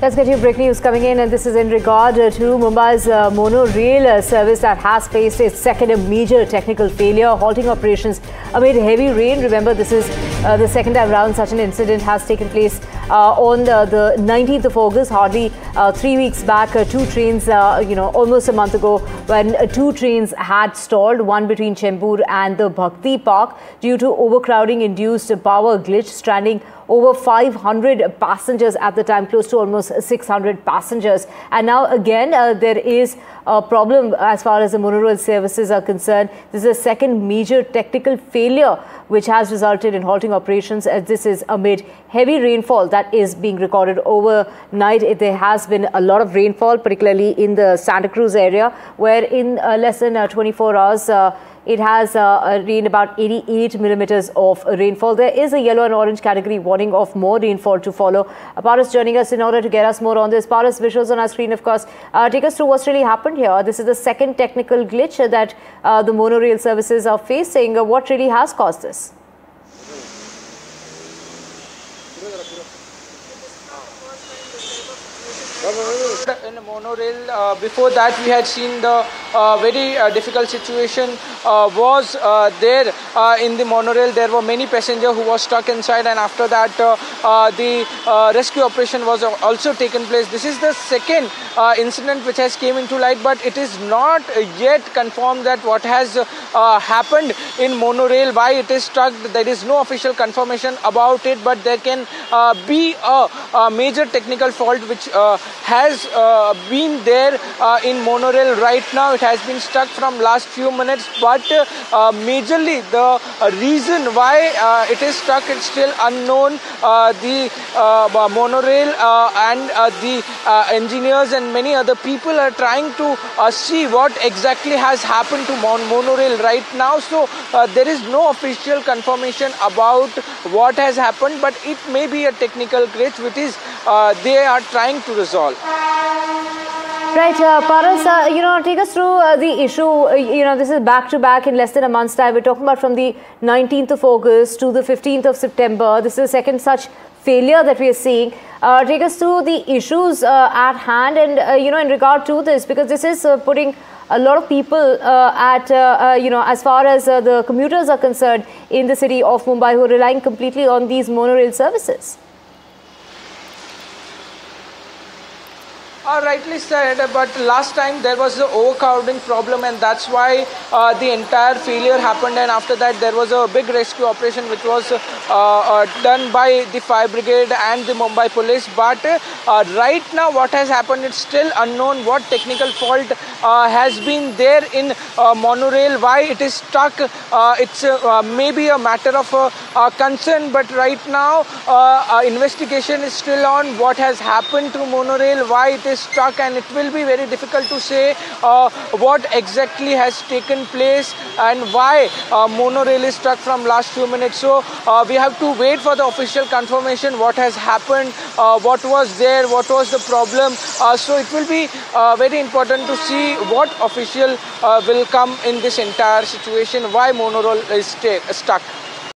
Let's get you breaking news coming in, and this is in regard to Mumbai's monorail service that has faced its second major technical failure, halting operations amid heavy rain. Remember, this is the second time round such an incident has taken place on the 19th of August, hardly 3 weeks back. Two trains, almost a month ago, when two trains had stalled, one between Chembur and the Bhakti Park due to overcrowding induced power glitch, stranding over 500 passengers at the time, close to almost 600 passengers. And now again, there is a problem as far as the monorail services are concerned. This is a second major technical failure which has resulted in halting operations, as this is amid heavy rainfall that is being recorded overnight. There has been a lot of rainfall, particularly in the Santa Cruz area, where in less than 24 hours, it has rained about 88 millimeters of rainfall. There is a yellow and orange category warning of more rainfall to follow. Paras joining us in order to get us more on this. Paras, visuals on our screen, of course. Take us through what's really happened here. This is the second technical glitch that the monorail services are facing. What really has caused this? In a monorail, before that we had seen the very difficult situation was there in the monorail. There were many passengers who were stuck inside, and after that the rescue operation was also taken place. This is the second incident which has came into light, but it is not yet confirmed that what has happened in monorail, why it is stuck. There is no official confirmation about it, but there can be a major technical fault which has been there in monorail right now. It has been stuck from last few minutes, but majorly the reason why it is stuck is still unknown. The monorail and the engineers and many other people are trying to see what exactly has happened to monorail right now. So there is no official confirmation about what has happened, but it may be a technical glitch which is they are trying to resolve. Right, Paras, take us through the issue. This is back to back in less than a month's time. We're talking about from the 19th of August to the 15th of September. This is the second such failure that we are seeing. Take us through the issues at hand and, in regard to this, because this is putting a lot of people as far as the commuters are concerned in the city of Mumbai, who are relying completely on these monorail services. Rightly said, but last time there was the overcrowding problem, and that's why the entire failure happened. And after that there was a big rescue operation which was done by the fire brigade and the Mumbai police. But right now what has happened, it's still unknown what technical fault has been there in monorail, why it is stuck. It's maybe a matter of concern, but right now investigation is still on what has happened to monorail, why it is stuck, and it will be very difficult to say what exactly has taken place and why monorail is stuck from last few minutes. So we have to wait for the official confirmation what has happened, what was there, what was the problem. So it will be very important to see what official will come in this entire situation, why monorail is stuck.